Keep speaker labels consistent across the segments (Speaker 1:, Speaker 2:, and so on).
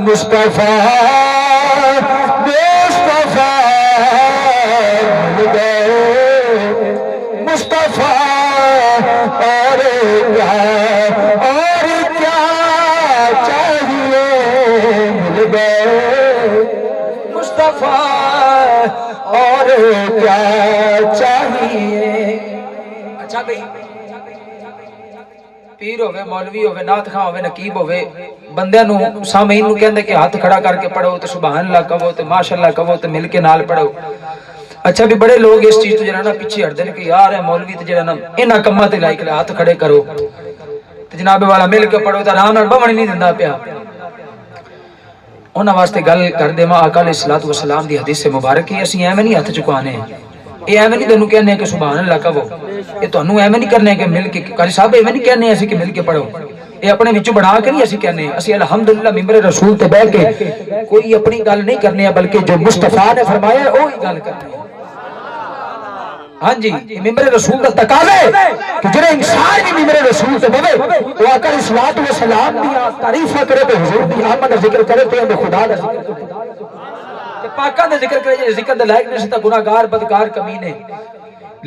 Speaker 1: مصطفیٰ مصطفیٰ مل گئے مصطفیٰ اور کیا چاہیے مل گئے مصطفیٰ اور کیا چاہیے. اچھا بھئی پیر ہوئے مولوی ہوئے نعت خواں ہوئے نقیب ہوئے بندے نو سامعین نو کہندے کہ ہاتھ کھڑا کر کے پڑھو تے سبحان اللہ کہو تے ماشاءاللہ کہو تے مل کے نال پڑھو. اچھا بھی بڑے لوگ اس چیز تو جنہاں پیچھے ہٹ دے کہ یار ہے مولوی تے جڑا نا انہاں کماں تے لائک ہاتھ کھڑے کرو تے جناب والا مل کے پڑھو تے آرام نال بہن نہیں دیندا پیا. انہاں واسطے گل کر دے ماں آقا علیہ الصلوۃ والسلام دی حدیث مبارک ہے اسی ایویں نہیں ہاتھ چکانے یہ ایویں نہیں تینوں کہنے کہ سبحان اللہ کہو یہ تانوں ایویں نہیں کرنے کہ مل کے قاری صاحب ایویں نہیں کہنے اسی کہ مل کے پڑھو یہ اپنے وچوں بنا کے نہیں اسی کہنے اسی الحمدللہ ممبر رسول تے بیٹھ کے کوئی اپنی گل نہیں کرنی بلکہ جو مصطفیٰ نے فرمایا ہے وہی گل کرنی ہے. ہاں جی ممبر رسول کا تقاضا ہے کہ جڑے انسان بھی ممبر رسول تے بوے وہ آقا علیہ الصلوۃ والسلام دی تعریف کرے تے حضور دی آمد کا ذکر کرے تے خدا دا ذکر کرے پاکاں دا ذکر کرے ذکر دے لائق نہیں تے گناہگار بدکار کمینے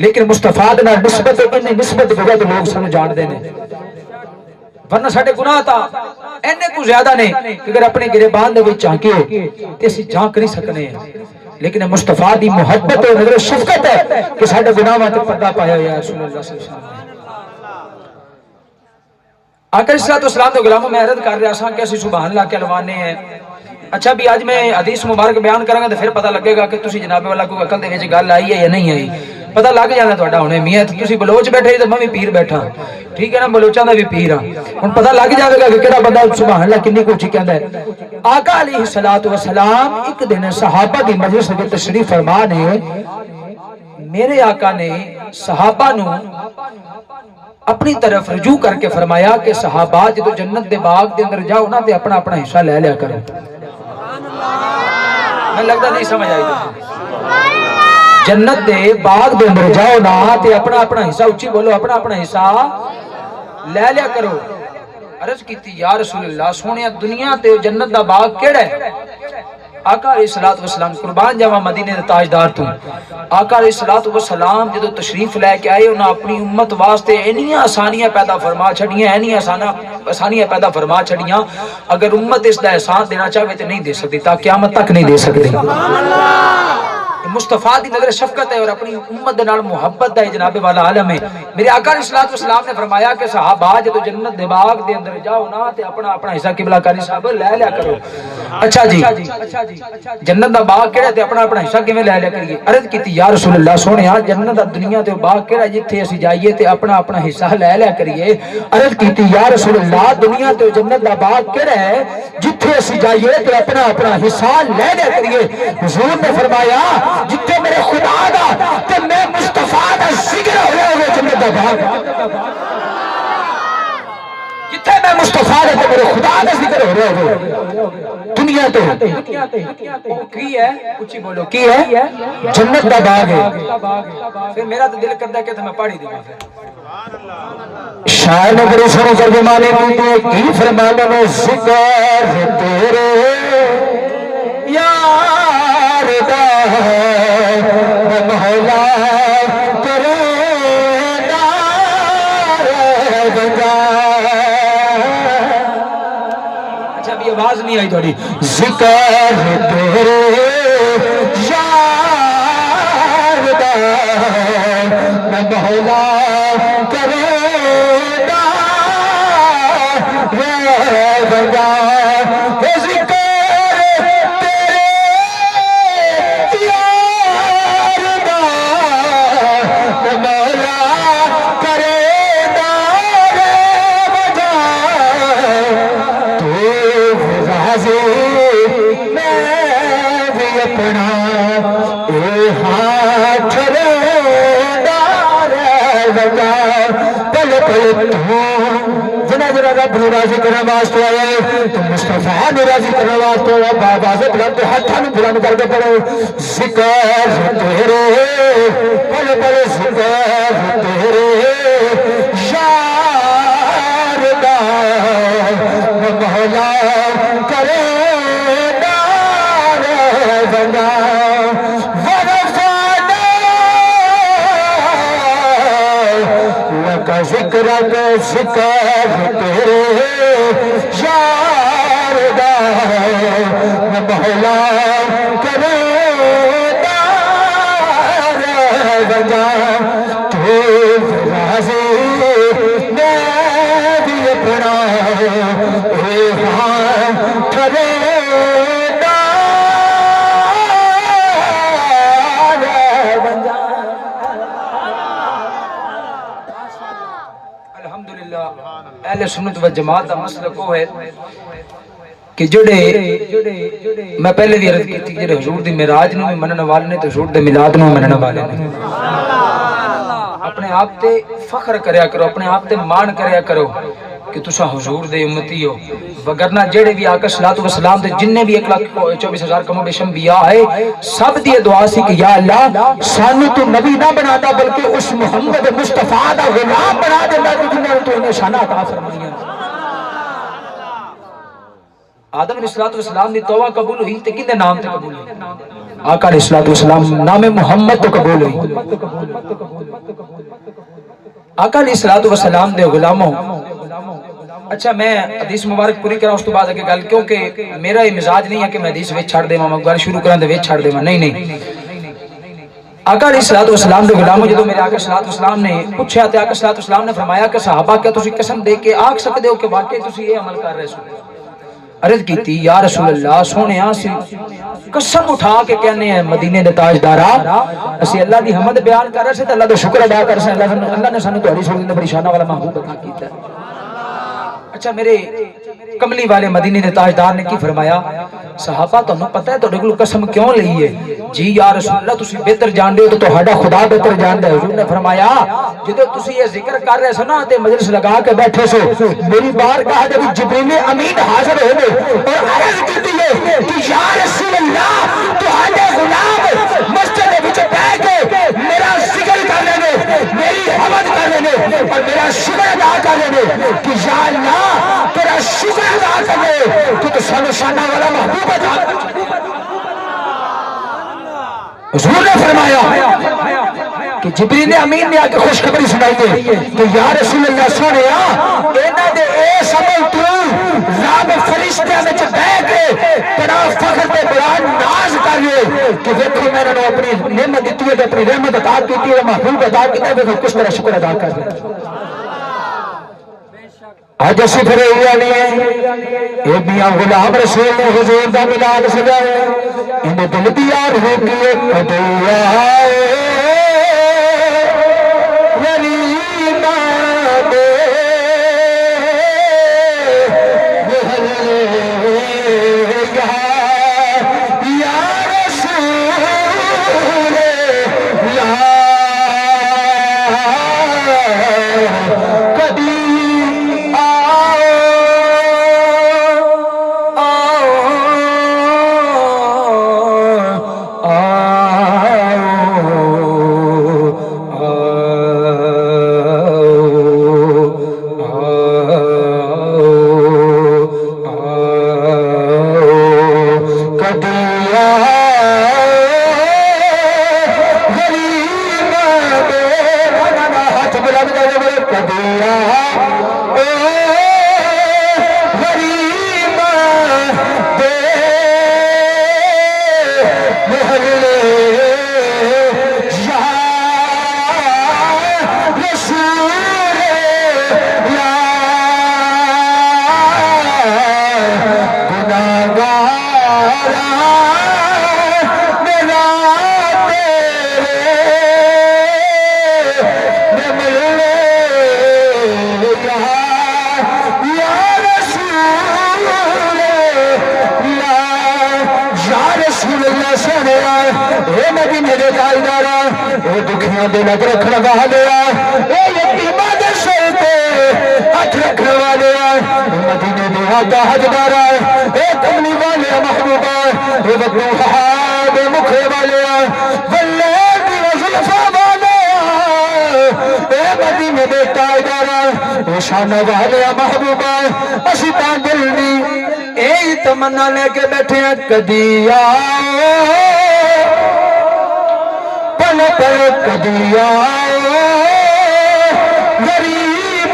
Speaker 1: لیکن مصطفیٰ دے نال نسبت انہی نسبت بغیر لوگ سانو جان دے نے ورنہ ساڈے گناہ تا اینے کو زیادہ نے کہ اگر اپنے گریبان دے وچ جھانکیو تے اسی جھانک نہیں سکنے لیکن مصطفیٰ دی محبت اور نظر شفقت ہے کہ ساڈے گناہاں تے پردہ پایا یا رسول اللہ صلی اللہ علیہ وسلم. آقا علیہ السلام دے غلاموں میں عرض کر رہا سا کہ اسی سبحان اللہ کے لوانے ہیں. اچھا بھی آج میں حدیث مبارک بیان کروں گا تو پھر پتہ لگے گا کہ تسی جناب والا کوئی عقل دے وچ گل آئی ہے یا نہیں آئی. پتہ لگ جانا تہاڈا ہنے میاں تسی بلوچ بیٹھے تے میں بھی پیر بیٹھا ٹھیک ہے نا بلوچاں دا بھی پیر ہاں ہن پتہ لگ جاوے گا کہ کیڑا بندہ سبحان اللہ کتنی کچھ کہندا ہے. آقا علیہ الصلوۃ والسلام ایک دن صحابہ دی مجلس وچ تشریف فرما نے میرے آقا نے صحابہ نو اپنی طرف رجوع کر کے فرمایا کہ صحابہ جدو جنت دے باغ دے اندر جاؤ نا تے اپنا اپنا حصہ لے لیا کرو. میں لگتا نہیں سمجھ آئی جنت دے باغ دے اندر جاؤ نا تے اپنا اپنا حصہ اچھی بولو اپنا اپنا حصہ لے لیا کرو. عرض کیتی یا رسول اللہ سونیا دنیا تے جنت دا باغ کیڑا ہے؟ آقا علیہ الصلوۃ والسلام قربان جاواں مدینے دے تاجدار تو آقا علیہ الصلوۃ والسلام جدو تشریف لے کے آئے انہاں اپنی امت واسطے انیاں آسانیاں پیدا فرما چھڑیاں انیاں آسانیاں پیدا فرما چھڑیاں اگر امت اس دا احسان دینا چاہے تے نہیں دے سکتی تا قیامت تک نہیں دے سکتی. مصطفیٰ دی نظر شفقت ہے اور اپنی امت دے نال محبت ہے جناب والا عالم ہے. میرے آقا علیہ الصلوۃ والسلام نے فرمایا کہ صحابہ جدو جنت دے باغ دے اندر جاؤ نا تے اپنا اپنا حصہ قبلہ کاری صاحب لے لیا کرو. اچھا جی جنت دا باغ کیڑا تے اپنا اپنا حصہ کیویں لے لیا کریے؟ عرض کیتی یا رسول اللہ سونیا جنت دا دنیا تے باغ کیڑا جتھے اسی جائیے تے اپنا اپنا حصہ لے لیا کریے. عرض کیتی یا رسول اللہ دنیا تے جنت دا باغ کیڑا ہے جتھے اسی جائیے تے اپنا اپنا حصہ لے لیا کریے. حضور نے فرمایا جتھے میرے خدا دا تے میں مصطفیٰ دا ذکر ہوا ہوئے جنت دا باغ جتھے میں مصطفیٰ دا تے میرے خدا دا ذکر ہو رہا ہوئے دنیا تے کی ہے اچھی بولو کی ہے جنت دا باغ ہے. پھر میرا تو دل کرتا ہے کہ میں پڑھی دوں شاعر نے بڑی سنو ترجمانے کی فرمانا میں ذکر تیرے یار دا مولا کرے دار بجا. اچھا ابھی آواز نہیں آئی تھوڑی. ذکر تیرے یار دا مولا کرے دار بجا. رب نو راضی کرنے واسطے آئے تو مصطفیٰ نو راضی کرنے واسطے آئے بابا سے بلند ہاتھاں نو بلند کر کے پڑھو ذکر تیرے پل پل ذکر تیرے یار دا مولا کرے
Speaker 2: ذکر کا ذکر تیرے یار دا میں مولا کرے دار بجا تو راضی میں بھی اپنا کرے
Speaker 1: اہل سنت و جماعت کا مسلک وہ ہے کہ جڑے میں پہلے بھی عرض کی تھی جڑے حضور دی معراج نو منن والے نے تے حضور دے میلاد نو منن والے نے اپنے آپ تے فخر کریا کرو اپنے آپ تے مان کریا کرو کہ تسا حضور دے امتی ہو وگرنہ جڑے بھی آقا صلی اللہ علیہ وسلم دے جننے بھی 1,24,000 کم و بیش انبیاء آئے سب دی دعا سی کہ یا اللہ سانو تو نبی نہ بنا دا بلکہ اس محمد مصطفیٰ دا غلام بنا دے کہ جنہیں تو انہیں شانہ عطا فرمائیاں آدم علیہ السلام دی توبہ قبول ہوئی تے کنے نام تے قبول ہوئی آقا علیہ السلام نام محمد تو قبول ہوئی آقا علیہ السلام دے غلاموں اچھا میں حدیث مبارک پوری کرا اس تو بعد اگے گل کیونکہ میرا یہ مزاج نہیں ہے کہ میں حدیث وچ چھڑ دیواں میں گل شروع کراں تے وچ چھڑ دیواں نہیں آقا علیہ السلام دے غلاموں جدوں میرے آقا صلی اللہ علیہ وسلم نے پوچھا تے آقا صلی اللہ علیہ وسلم نے فرمایا کہ صحابہ کیا تسی قسم دے کے آکھ سکدے ہو کہ واقعی تسی یہ عمل کر رہے ہو عرض کیتی یا رسول اللہ سونیا سی قسم اٹھا کے کہنے ہیں مدینے دے تاجدارا اسی اللہ دی حمد بیان کر رہے سے تے اللہ دا شکر ادا کر رہے ہیں اللہ نے سانو تہاڈی سنت بڑی شان والا محبوب عطا کیتا ہے اچھا میرے کملی والے مدینے دے تاجدار نے کی فرمایا صحابہ تو پتہ ہے تو کول قسم کیوں لئی ہے جی یا رسول اللہ تسی بہتر جان دے ہو تو تہاڈا خدا بہتر جان دے حضور نے فرمایا جدوں تسی یہ ذکر کر رہے سو نا تے مجلس لگا کے بیٹھے سو میری بارگاہ دے وچ جبریل امین حاضر ہوئے اور عرض کیتی ہے کہ یا رسول اللہ تہاڈے غلام مسجد وچ بیٹھ کے میرا ذکر کر رہے نے میری حمد کر رہے نے اور میرا شکر ادا کر رہے نے کہ یا اللہ تیرا شکر ادا کرے کہ تو سانو شانہ والا محبوب ادا حضور نے فرمایا کہ جبریل امین نے آ کے خوشخبری سنائی ہے کہ یا رسول اللہ سونیا انہاں دے اس عمل تو رب فرشتیاں وچ بیٹھ کے بڑا فخر تے بڑا ناز کر رہے کہ دیکھو میں نے اپنی نعمت دتی ہے اپنی رحمت عطا کی ہے محبوب ادا کیتا ہے کس طرح شکر ادا کر رہے آج اسی پھر یہ نہیں ہے اے میاں غلام رسول نے حضور دا میلاد سجایا انہیں دل دیار ہو کے کدیا ولیمہ دے یا رسول اللہ کبھی لگ رکھنے والے یتیماں دے سر تے ہاتھ رکھنے والے مدینے دے تاجدار اے کملی والے محبوبہ اے بدو دے مکھے والے واللیل دی زلفاں والے اے مدینے دے تاجدار اے شان والے محبوبہ اسی تاں دل دی اے تمنا لے کے بیٹھے کدی پل پل کدی غریب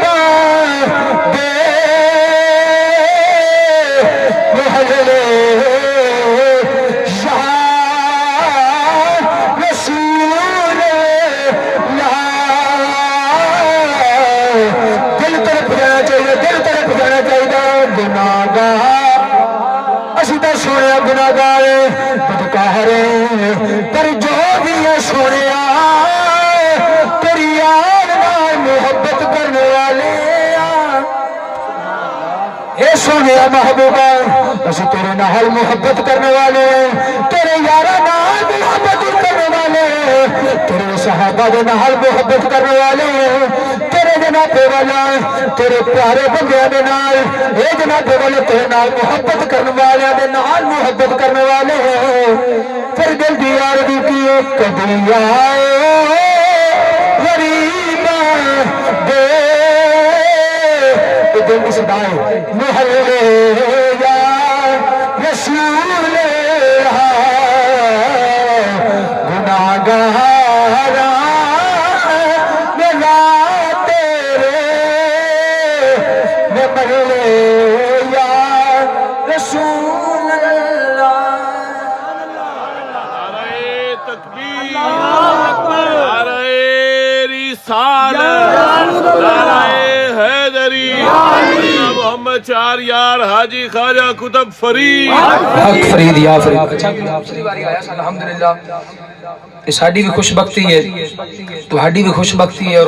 Speaker 2: اسی تو سونے گناہگار بدکار پر جو بھی ہے سونے تیری یاد نال محبت کرنے والے اے سونے محبوبہ اسی تیرے نال محبت کرنے والے تیرے یارہ نال محبت کرنے والے تیرے صحابہ دے نال محبت کرنے والے تیرے جناب والا تیرے پیارے بندیاں دے نال اے جناب والا تیرے نال محبت کرنے والے دے نال محبت کرنے والے پھر دل دی عرضی کی کبھی آئے غریباں دے دل کی صدائے محلے یا رسول گناہگار ملا تیرے میں محلے یا رسول اللہ
Speaker 3: نعرہ تکبیر نعرہ رسالت نعرہ حیدری محمد چار یار حاجی خواجہ کتب فرید
Speaker 1: حق فرید یا فرید اچھا پچھلی باری آیا سا الحمدللہ یہ ساڑی بھی خوش بختی ہے تہاڈی بھی خوش بختی ہے اور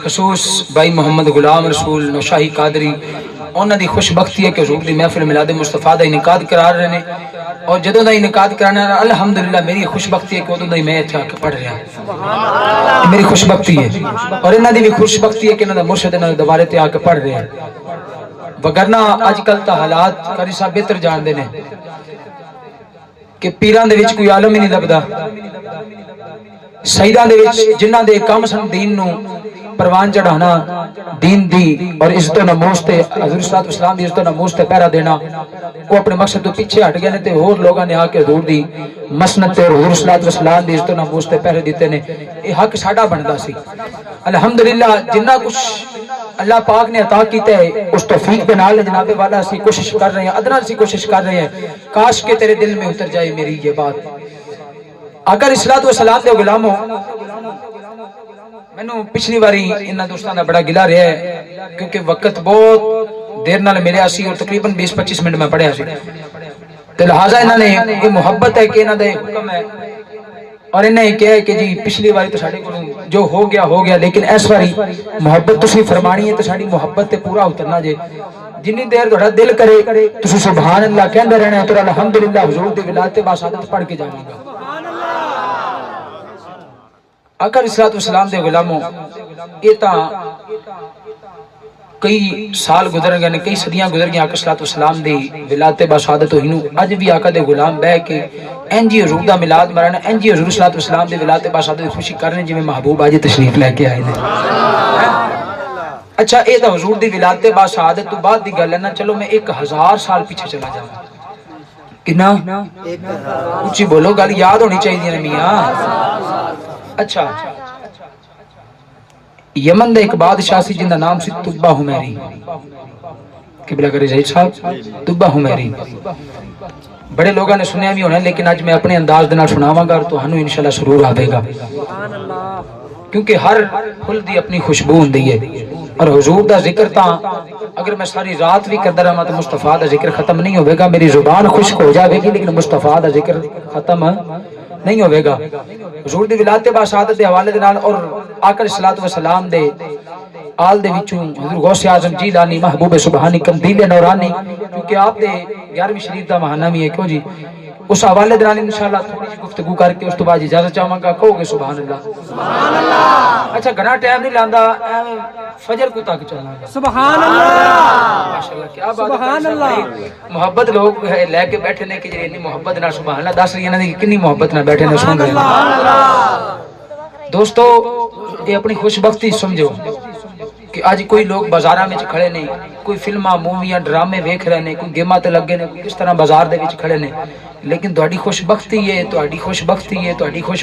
Speaker 1: خصوص بھائی محمد غلام رسول نوشاہی قادری انہاں دی خوش بختی ہے کہ حضور دی محفل میلاد مصطفیٰ دا انعقاد قرار رہے ہیں اور جدوں دا انعقاد کرانا الحمدللہ میری خوش بختی ہے کہ ادوں دا میں اتھے آ کے پڑھ رہا ہوں میری خوش بختی ہے اور انہاں دی بھی خوش بختی ہے کہ انہاں دا مرشد انہاں دوبارے تے آ کے پڑھ رہے ہیں وگرنہ آج کل تا حالات قاری صاحب بہتر جان دے نے کہ پیران دے وچ کوئی عالم ہی نہیں لبدا سیدان دے وچ جنہاں دے کام سن دین نو پروان چڑھانا دین دی اور عزت و ناموس تے حضور صلی اللہ علیہ وسلم دی عزت و ناموس تے پہرا دینا وہ اپنے مقصد تو پیچھے ہٹ گئے نے تے اور لوگاں نے آ کے حضور دی مسند تے حضور صلی اللہ علیہ وسلم دی عزت و ناموس تے پہرے دیتے نے یہ حق ساڈا بندا سی الحمدللہ جنہ کچھ اللہ پاک نے عطا کیتا ہے اس توفیق دے نال جناب والا اسی کوشش کر رہے ہیں ادنا سی کوشش کر رہے ہیں کاش کہ تیرے دل میں اتر جائے میری یہ بات اگر الصلوۃ والسلام دے غلاموں میں نے پچھلی باری انہاں دوستاں دا بڑا گلا رہا ہے کیونکہ وقت بہت دیر نال ملیا سی اور تقریباً 20-25 منٹ میں پڑھیا سی تے لہذا انہاں نے یہ محبت ہے کہ انہاں دا حکم ہے اور انہیں یہ کہا ہے کہ جی پچھلی باری تو ساڑے کو جو ہو گیا لیکن اس باری محبت تسی فرمانی ہے تو ساڑی محبت تے پورا اترنا جے جنی دیر تھوڑا دل کرے تسی سبحان اللہ کہندے رہنا ہے تو الحمدللہ حضور دی ولایت باسعادت پڑھ کے جاویں گا آقا علیہ الصلوۃ والسلام دے غلاموں یہ تا کئی سال گزر گئے کئی صدیاں گزر گئے آقا صلی اللہ علیہ وسلم دی ولادت باسعادت ہوئی نو اج بھی آقا دے غلام بہ کے انجی حضور دا میلاد مرانا انجی حضور صلی اللہ علیہ وسلم دی ولادت باسعادت دی خوشی کرنے جویں محبوب آج تشریف لے کے آئے نے اچھا اے دا حضور دی ولادت باسعادت تو بعد دی گل ہے نا چلو میں 1000 سال پیچھے چلا جاواں کنا اونچی بولو گل یاد ہونی چاہیے میاں اچھا یمن دا ایک بادشاہ سی جن دا نام سی تبہ حمیری قبلہ کرے زہید صاحب تبہ حمیری بڑے لوگاں نے سنیا بھی ہونا ہے لیکن آج میں اپنے انداز دے نال سناواں گا اور تہانوں انشاءاللہ سرور آوے گا کیونکہ ہر پھل دی اپنی خوشبو ہوندی ہے اور حضور دا ذکر تا اگر میں ساری رات بھی کردا رہاں تو مصطفیٰ دا ذکر ختم نہیں ہوے گا میری زبان خشک ہو جاوے گی لیکن مصطفیٰ دا ذکر ختم نہیں ہوے گا حضور دی ولادت باسعادت دے حوالے دے نال اور آقا علیہ الصلوۃ والسلام دے آل دے وچوں حضور غوث اعظم جیلانی محبوب سبحانی قندیل نورانی کیونکہ آپ دے 11ویں شریف دا مہانہ بھی ہے کیوں جی اس حوالے دے نال انشاءاللہ تھوڑی سی گفتگو کر کے اس تو بعد اجازت چاہواں گا کہو گے سبحان اللہ سبحان اللہ اچھا گھنا ٹائم نہیں لاندا فجر کو تک چلنا گا سبحان اللہ ماشاءاللہ کیا بات ہے سبحان اللہ محبت لوگ لے کے بیٹھے نے کہ جی اتنی محبت نال سبحان اللہ دس رہی انہاں دی کتنی محبت نال بیٹھے نے سن رہے ہیں دوستو یہ اپنی خوش بختی سمجھو کہ آج کوئی لوگ بازاراں وچ کھڑے نہیں کوئی فلماں موویاں ڈرامے ویکھ رہے نے کوئی گیماں تے لگے نے کس طرح بازار دے وچ کھڑے نے لیکن تہاڈی خوش بختی ہے تہاڈی خوش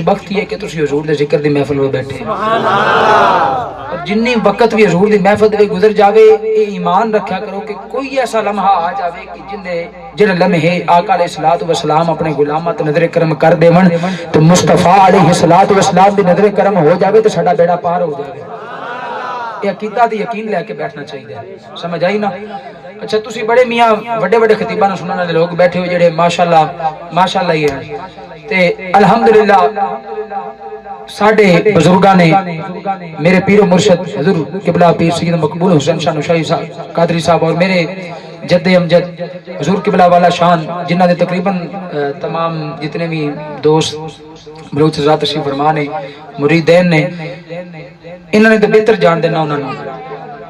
Speaker 1: بختی ہے کہ تسی حضور دے ذکر دی محفل وچ بیٹھے سبحان اللہ اور جنی وقت بھی حضور دی محفل دے گزر جاوے اے ایمان رکھیا کرو کہ کوئی ایسا لمحہ آ جاوے کہ جن لمحے آقا علیہ الصلوۃ والسلام اپنے غلاماں تے نظر کرم کر دیون تو مصطفیٰ علیہ الصلوۃ والسلام دی نظر کرم ہو جاوے تو ساڈا بیڑا پار ہو جاوے یہ عقیدہ تے یقین لے کے بیٹھنا چاہیے. سمجھ آئی نا؟ اچھا تسی بڑے میاں بڑے بڑے خطیباں سننے والے لوگ بیٹھے ہو جڑے ماشاءاللہ ہی ہیں تے الحمدللہ ساڈے بزرگاں نے میرے پیر و مرشد حضور قبلہ پیر سید مقبول حسین شاہ نوشاہی صاحب قادری صاحب اور میرے جد امجد حضور قبلہ والا شان جنہ نے تقریباً تمام جتنے بھی دوست بلوچ ذات تشریف فرما نے مریدین نے انہوں نے تو بہتر جان دینا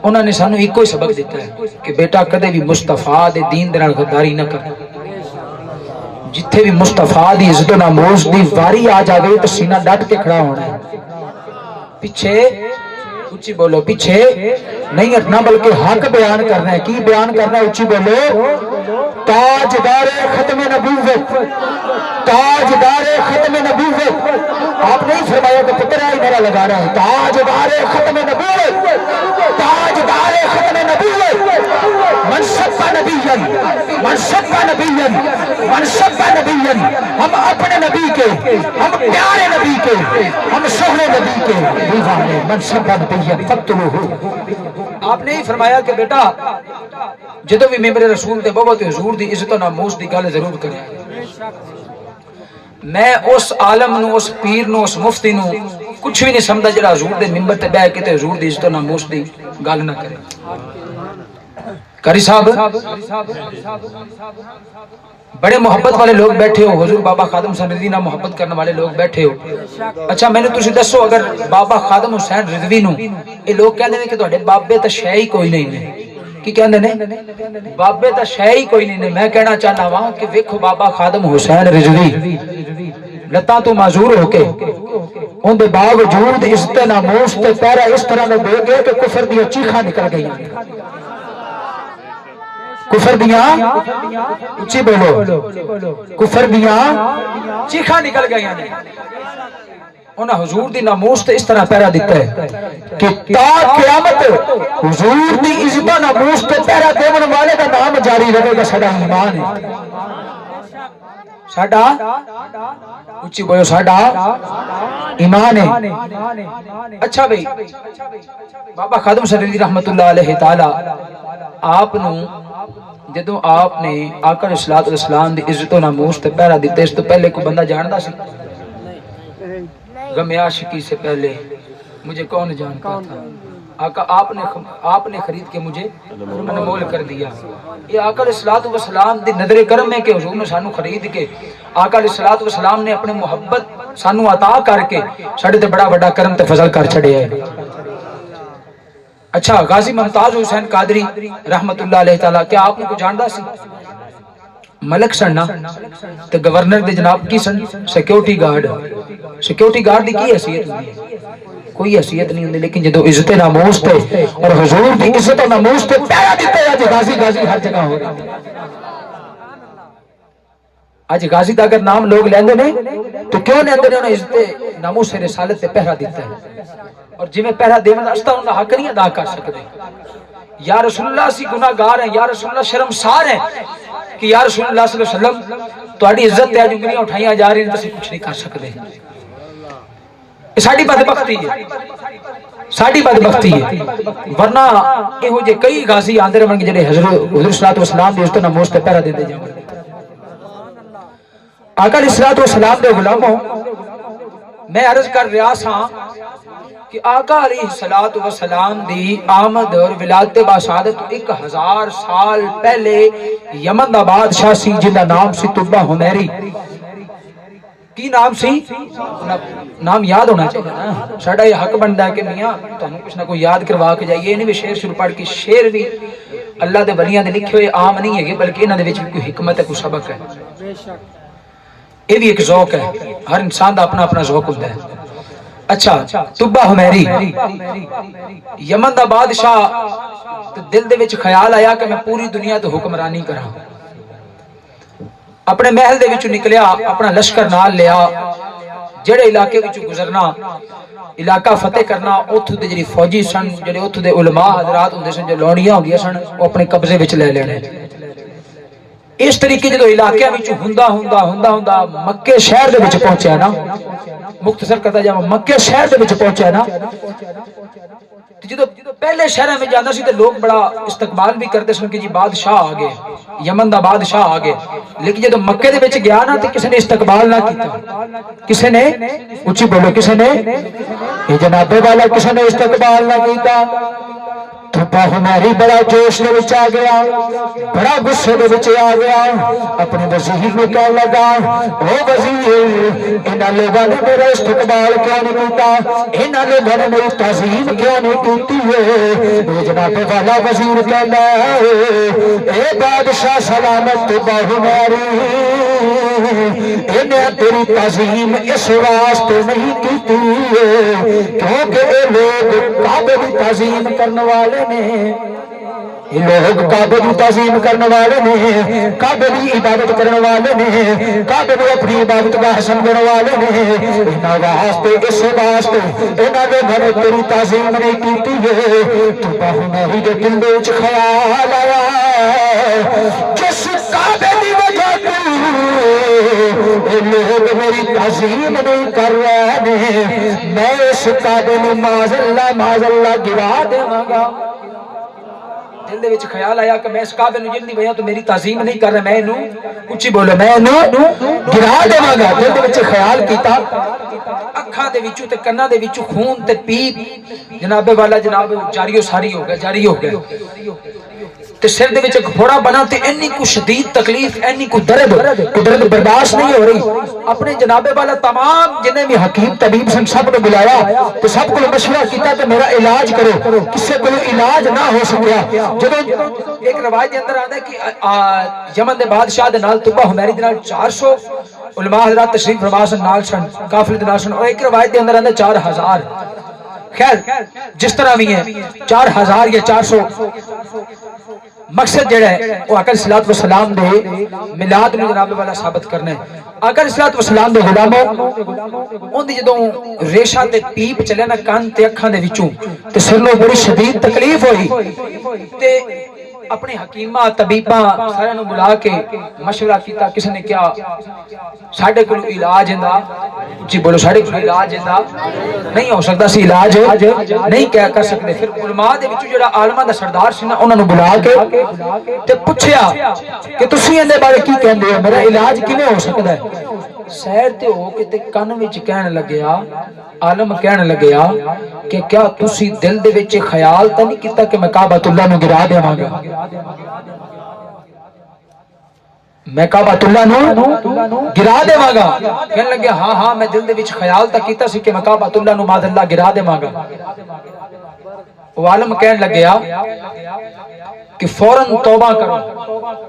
Speaker 1: انہوں نے سانو ایک ہی سبق دیتا ہے کہ بیٹا کدے بھی مصطفیٰ دے دین دے نال غداری نہ کر. جتھے بھی مصطفیٰ دی عزت و ناموس دی واری آ جاوے تو سینہ ڈٹ کے کھڑا ہونا ہے. پیچھے اچھی بولو پیچھے نہیں ہٹنا بلکہ حق بیان کرنا ہے. کی بیان کرنا ہے؟ اچھی بولو. تاجدار ختم نبوت، تاجدار ختم نبوت. آپ نہیں فرمایا کہ پتر آئی میرا لگا رہا ہے. تاجدار ختم نبوت، تاجدار ختم نبوت. منصب نبیًا، منصب نبیًا، منصب نبیًا. ہم اپنے نبی کے، ہم پیارے نبی کے، ہم شوہر نبی کے دیوانے. منصب نبیًا فقتلوہ. آپ نے ہی فرمایا کہ بیٹا جدو بھی ممبر رسول تے بہت حضور دی عزت و ناموس دی گل ضرور کرے. میں اس عالم نو، اس پیر نو، اس مفتی نو کچھ بھی نہیں سمجھدا جڑا حضور دے ممبر تے بیٹھ کے تے حضور دی عزت و ناموس دی گل نہ کرے. قاری صاحب بڑے محبت والے لوگ بیٹھے ہو، حضور بابا خادم حسین رضوی نہ محبت کرنے والے لوگ بیٹھے ہو. اچھا میں نے تسی دسو اگر بابا خادم حسین رضوی نو یہ لوگ کہندے نے کہ تہاڈے بابے تے شے ہی کوئی نہیں نے. کی کہندے نے؟ بابے تے شے ہی کوئی نہیں نے. میں کہنا چاہنا وا کہ ویکھو بابا خادم حسین رضوی لتاں تو معذور ہو کے ان دے باوجود عزت ناموس تے پیرا اس طرح دے دے گئے کہ کفر دی چیخاں نکل گئیاں. کفر دیاں اچھی بولو، کفر دیاں چیخاں نکل گئیاں نے. انہاں حضور دی ناموس تے اس طرح پہرا دیتا ہے کہ تا قیامت حضور دی عزت و ناموس تے پہرا دیون والے دا نام جاری رہے گا. ساڈا ایمان ہے، ساڈا اچھی بولو ساڈا ایمان ہے. اچھا بھئی بابا خادم صدی رحمت اللہ علیہ تعالی آپ نو جدو آپ نے آقا علیہ السلام دی عزت و ناموس تے پہرا دیتے اس تو پہلے کوئی بندہ جاندا سی؟ غم عاشقی سے پہلے مجھے کون جانتا تھا، آقا آپ نے خرید کے مجھے انمول کر دیا. یہ آقا علیہ السلام دی نظر کرم ہے کہ حضور نے سانو خرید کے آقا علیہ السلام نے اپنے محبت سانو عطا کر کے ساڈے تے بڑا بڑا کرم تے فضل کر چھڑیا ہے. اچھا غازی ممتاز حسین قادری رحمت اللہ علیہ تعالی کیا آپ کو جاندا سی؟ ملک سن تے گورنر دے جناب کی سن سیکیورٹی گارڈ. سیکیورٹی گارڈ دی کی حیثیت ہوندی ہے؟ کوئی حیثیت نہیں ہوندی. لیکن جدو عزت ناموس تے اور حضور دی عزت و ناموس تے پہرا دیتا ہے. اج غازی غازی ہر جگہ ہو رہا ہے. اج غازی دا اگر نام لوگ لیندے نے تو کیوں لیندے نے؟ انہاں عزت ناموس تے رسالت تے پہرا دیتا ہے. اور جویں پہرا دیون دا استا انہاں حق نہیں ادا کر سکدے. یا رسول اللہ سی گناہگار ہیں، یا رسول اللہ شرمسار ہیں کہ یا رسول اللہ صلی اللہ علیہ وسلم تہاڈی عزت تے اج انگلیاں اٹھائیاں جا رہی ہیں تے کچھ نہیں کر سکدے. یہ ساڈی بدبختی ہے، ساڈی بدبختی ہے. ورنہ یہو جے کئی غازی آندے رہن گے جڑے حضور صلی اللہ علیہ وسلم دی عزت و ناموس تے پہرا دیندے جاون. آقا علیہ السلام دے غلاموں میں عرض کر رہا سا کہ آقا علیہ السلام دی آمد اور ولادت باسعادت 1000 سال پہلے یمن دا بادشاہ سی جن دا نام سی طبہ حمیری. کی نام سی؟ نام یاد ہونا چاہیے نا. ساڈا یہ حق بنتا ہے کہ میاں تانوں کچھ نہ کوئی یاد کروا کے جائیے. نہیں بھی شعر شروع پڑھ کے شعر بھی اللہ دے ولیاں دے لکھے ہوئے عام نہیں ہے بلکہ انہاں دے وچ کوئی حکمت ہے، کوئی سبق ہے. یہ بھی ایک ذوق ہے، ہر انسان دا اپنا اپنا ذوق ہوتا ہے. اچھا طبہ حمیری یمن دا بادشاہ دل دے وچ خیال آیا کہ میں پوری دنیا تے حکمرانی کراں. اپنے محل دے وچوں نکلیا، اپنا لشکر نال لیا، جڑے علاقے وچوں گزرنا، علاقہ فتح کرنا. اوتھوں دے جڑی فوجی سن، جڑے اوتھوں دے علماء حضرات ہوندے سن، جو لونیاں ہوندیاں سن، وہ اپنے قبضے وچ لے لینے. اس طریقے جدو علاقے وچوں ہوندا مکے شہر دے وچ پہنچیا نا، مختصر کرتا جاواں، مکے شہر دے وچ پہنچیا نا جدو پہلے شہر میں جانا سی تو لوگ بڑا استقبال بھی کرتے سن کہ جی بادشاہ آ گئے، یمن دا بادشاہ آ گئے، لیکن جدو مکے دے وچ گیا نا تو کسی نے استقبال نہ کیتا، کسی نے اچھی بولو کسی نے یہ جناب والا کسی نے استقبال نہ کیتا۔ تھپا ہماری بڑا جوش دے وچ آ گیا، بڑا غصے دے وچ آ گیا، اپنے وزیر نو کہنے لگا او وزیر انہاں لوگاں نے میرا استقبال کیوں نہیں کیتا، انہاں لوگاں نے میری تعظیم کیوں نہیں کیتی ہے؟ جناب والا وزیر کہندا اے بادشاہ سلامت تھپا ہماری انہیں تیری تعظیم اس واسطے نہیں کیتی کیونکہ اے لوگ کعبے کی تعظیم کرنے والے نے، یہ لوگ کعبے کی تعظیم کرنے والے نے، کعبے کی عبادت کرنے والے نے، کعبے کو اپنی عبادت کا سمجھنے والے نے، انہاں واسطے اس واسطے انہاں دے گھر تیری تعظیم نہیں کیتی ہے۔ تو باہماری دے دل وچ خیال آیا جس کعبے دی وجہ تو لوگ میری تعظیم نہیں کر رہے ہیں، میں اس کعبے نو معاذ اللہ گرا دیواں گا۔ دل دے وچ خیال آیا کہ میں اس کعبے نو جن دی وجہ تو میری تعظیم نہیں کر رہا، میں انہوں اچھی بولو میں انہوں گرا دیواں گا۔ دل دے وچ خیال کیتا، اکھاں دے وچوں تے کناں دے وچوں خون تے پیپ جناب والا جناب جاری و ساری ہو گیا تے سر دے وچ ایک پھوڑا بنا تے انی کو شدید تکلیف، انی کو درد برداشت نہیں ہو رہی۔ اپنے جناب والا تمام جنہیں بھی حکیم طبیب سن سب نے بلایا تو سب کو مشورہ کیتا کہ میرا علاج کرو، کسے کو علاج نہ ہو سکیا۔ جب ایک روایت کے اندر آتا ہے کہ یمن دے بادشاہ دے نال طبہ حمیری دے نال 400 علماء حضرات تشریف فرما سن نال سن قافلے دے نال سن، اور ایک روایت کے اندر آتا ہے 4000۔ خیر جس طرح بھی ہے 4000 یا 400، مقصد جڑا ہے وہ آقا صلی اللہ علیہ وسلم دے میلاد نو جناب والا ثابت کرنا ہے۔ آقا صلی اللہ علیہ وسلم دے غلاموں اون دی جدوں ریشہ تے پیپ چلے نا کان تے اکھاں دے وچوں تے سر نو بڑی شدید تکلیف ہوئی تے اپنے حکیمہ طبیبہ سارے نو بلا کے مشورہ کیتا، کسی نے کیا ساڈے کول علاج ہندا، جی بولو ساڈے کول علاج ہندا نہیں ہو سکتا، سی علاج نہیں کہہ کر سکتے۔ پھر علماء دے وچوں جڑا عالماں دا سردار سی نا انہاں نو بلا کے تے پوچھیا کہ تسی اندے بارے کی کہندے ہو، میرا علاج کیویں ہو سکدا ہے؟ سیر تے ہو کے تے کن وچ کہن لگیا، عالم کہن لگیا کہ کیا تسی دل دے وچ خیال تے نہیں کیتا کہ میں کعبۃ اللہ نو گرا دیواں گا؟ میں کعبۃ اللہ نو گرا دیواں گا؟ کہن لگیا ہاں میں دل دے وچ خیال تے کیتا سی کہ میں کعبۃ اللہ نو معاذ اللہ گرا دیواں گا۔ وہ عالم کہن لگیا کہ فوراً توبہ کرو،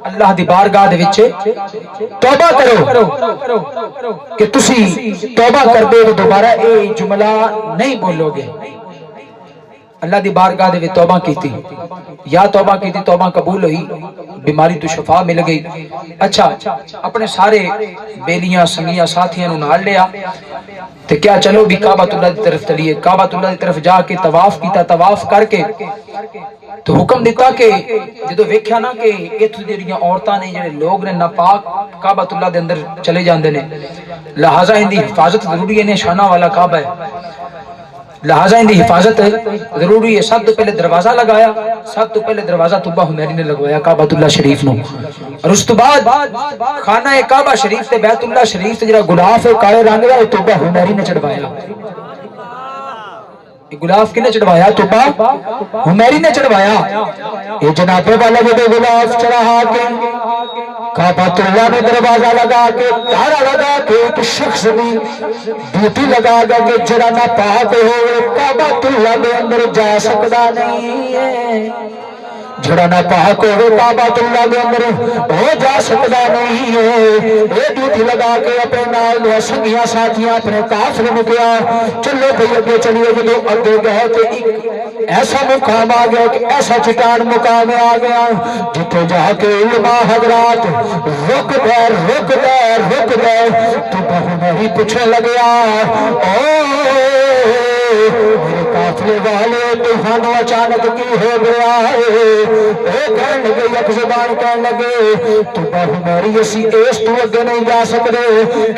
Speaker 1: اللہ دی بارگاہ دے وچ توبہ کرو کہ تسی توبہ کر دے دوبارہ اے جملہ نہیں بولو گے۔ اللہ دی بارگاہ دے وچ توبہ کیتی، یا توبہ کیتی، توبہ قبول ہوئی، بیماری تو شفا مل گئی۔ اچھا اپنے سارے بیلیاں سنگیاں ساتھیاں نو نال لیا تے کیا چلو بھی کعبۃ اللہ دی طرف چلیے۔ کعبۃ اللہ دی طرف جا کے طواف کیتا، طواف کر کے تو حکم دیتا کہ جدو ویکھیا نا کہ ایتھوں جڑیاں عورتاں نے جڑے لوگ نے ناپاک کعبۃ اللہ دے اندر چلے جاندے نے، لہذا ان دی حفاظت ضروری ہے، نشانہ والا کعبہ ہے، لہذا ان دی حفاظت ضروری ہے۔ سب تو پہلے دروازہ لگایا، سب تو پہلے دروازہ طبہ حمیری نے لگوایا کعبۃ اللہ شریف نو، اور اس تو بعد خانہ کعبہ شریف تے بیت اللہ شریف تے جڑا غلاف ہے کالے رنگ دا طبہ حمیری نے چڑھوایا۔ غلاف کنے چڑھوایا؟ طبہ حمیری نے چڑھوایا۔ یہ جناب والا جب غلاف چڑھا کے کعبۃ اللہ نے دروازہ لگا کے تارا لگا کے ایک شخص بھی ڈیوٹی لگا کے جڑا نہ پاک ہو کعبۃ اللہ دے اندر جا سکتا نہیں ہے، جڑا نہ پاک ہو کعبۃ اللہ دے اندر وہ جا سکتا نہیں ہے۔ یہ ڈیوٹی لگا کے اپنے نال دے سنگیاں ساتھیاں اپنے قافلے میں گیا، چلو بھئی اگے چلیے۔ جدو اگے گئے تو ایک ایسا مقام آ گیا کہ ایسا چٹان مقام آ گیا جتنے جا کے علماء حضرات رک گئے تو بہو نہیں پوچھنے لگیا او
Speaker 2: میرے قافلے والے طوفانوں اچانک کی ہو گیا ہے. کہنے لگے یک زبان کہنے لگے تو باہو میری اسی اس تو اگے نہیں جا سکتے.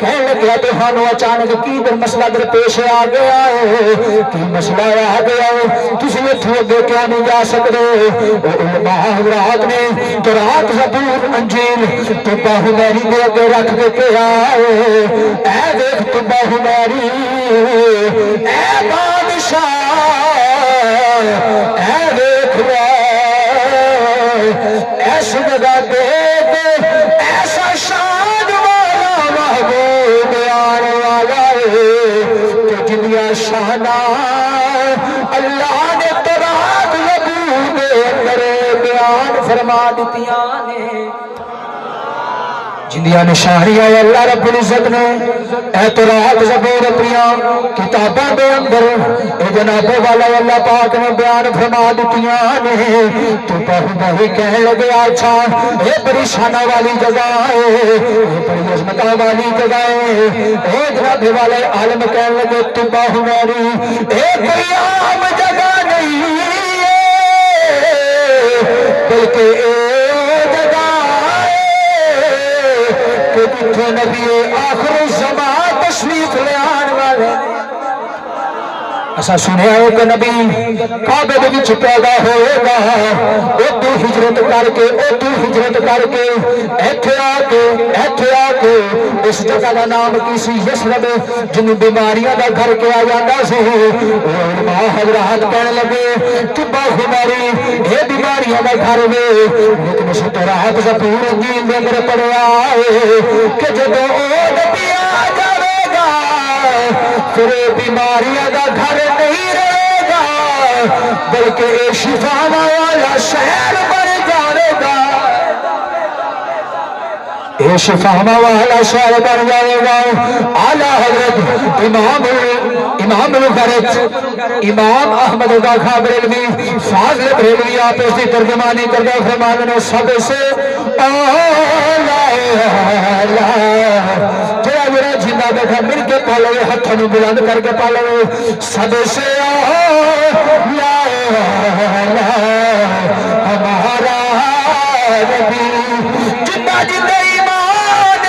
Speaker 2: کہنے لگے طوفانوں اچانک کی در مسئلہ در پیش آ گیا ہے, کی مسئلہ آ گیا ہے, تسی اتھوں اگے کیا نہیں جا سکتے. علماء حضرات نے قرآن زبور انجیل تو باہو میری دے اگے رکھ کے کہا ہے اے دیکھ تو باہو میری اے بادشاہ اے دیکھ ایس جگہ دیکھ ایسا شان والا محبوب آنے والا ہے کہ جنیا شانہ اللہ نے ترات زبور دے اندر بیان فرما دیتیاں نے. جندیاں نشانیاں اللہ رب العزت نے اعتراض زبور اپنیاں کتاباں دے اندر اے جناب والا اللہ پاک نے بیان فرما دیتیاں نے. تو باہو باہی کہنے لگے اچھا اے بڑی شانہ والی جگہ ہے, اے بڑی عظمتہ والی جگہ ہے. اے جناب والے عالم کہنے لگے تو باہو میری اے کوئی عام جگہ نہیں بلکہ کہ نبی آخر الزمان تشریف لے آنے والے. ایسا سنیا ہے کہ نبی کعبے دے وچ پیدا ہوئے گا, اتو ہجرت کر کے ایتھے آ کے اس جگہ کا نام کسی یثرب جنوں بیماریاں دا گھر کیا جاتا سی. علماء حضرات کہنے لگے کہ باہو میری یہ بیماریاں دا گھر وے, لیکن اس طرح زبور انجیل دے اندر پڑھیا ہے کہ جب او نبی آ جائے گا پھر بیماریاں دا گھر نہیں رہے گا بلکہ ایک شفا والا شہر بن جائے گا. یہ شفا والا شہر بن جائے گا. اعلیٰ حضرت امام الغرض امام احمد رضا خاں بریلوی فاضل بریلوی آپ اس کی ترجمانی کردہ فرمانے نے سب سے جڑا جنہ بیٹھا مل کے پالو ہاتھوں بلند کر کے پالو سب سے ہمارا نبی جنہ جنہ ایمان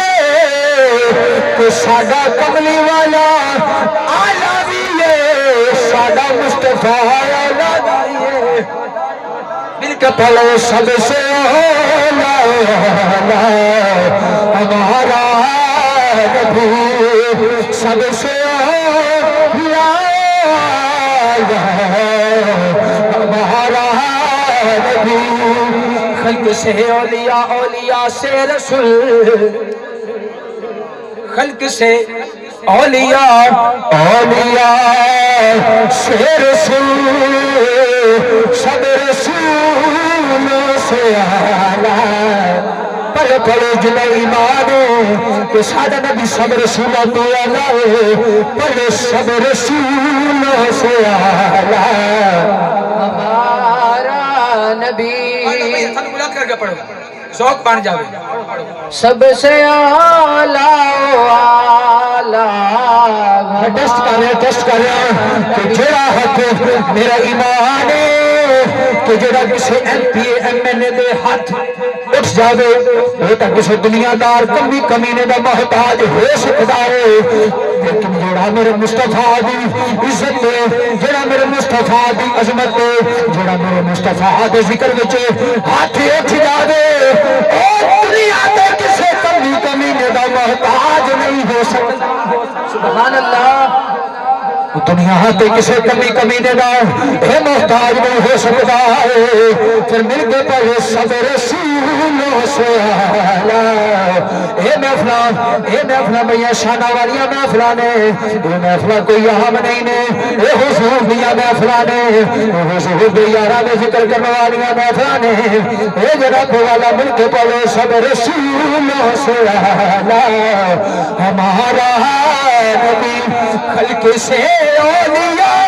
Speaker 2: تو ساڈا کملی والا آلہ بھی ہے, ساڈا مصطفیٰ آلہ بھی ہے. مل کے پالو سب سے ہمارا نبی سب سے ہمارا نبی. خلق سے اولیاء اولیاء سے رسول, خلق سے اولیاء اولیاء سے رسول, سب رسولوں سے اعلیٰ. پڑھے پڑھے جنہ ایمان کہ سادہ نبی سب رسولوں تو اعلیٰ, پڑھے سب رسولوں سے اعلیٰ ہمارا نبی. بلند کر کے پڑھو شوق بن جاوے. سب سے ٹیسٹ کر رہا کہ جڑا حق میرا ایمان ہے کہ جڑا کسی ایم پی ایم این اے دے ہاتھ اٹھ جاوے وہ تو کسی دنیا دار کمینے دا محتاج ہو سکتا ہے, لیکن جڑا میرے مصطفیٰ دی عزت ہے, جڑا میرے مصطفیٰ دی عظمت ہے, جڑا میرے مصطفیٰ دے ذکر وچ ہاتھ اٹھ جاوے او دنیا تے کسی کمینے دا محتاج نہیں ہو سکتا. سبحان اللہ. دنیا تے کسی کمینے دا اے محتاج نہیں ہو سکتا ہے. پھر مل کے پڑھے سب رسولوں سے اعلیٰ. اے محفلاں بھیا شانہ والیاں محفلاں نے, اے محفلاں کوئی عام نہیں نے, اے حضور دیا محفلاں نے, اے حضور دے یاراں دے ذکر کرنے والیاں محفلاں نے. اے جناب والا مل کے پڑھے سب رسولوں سے اعلیٰ ہمارا نبی. خلق سے اولیاء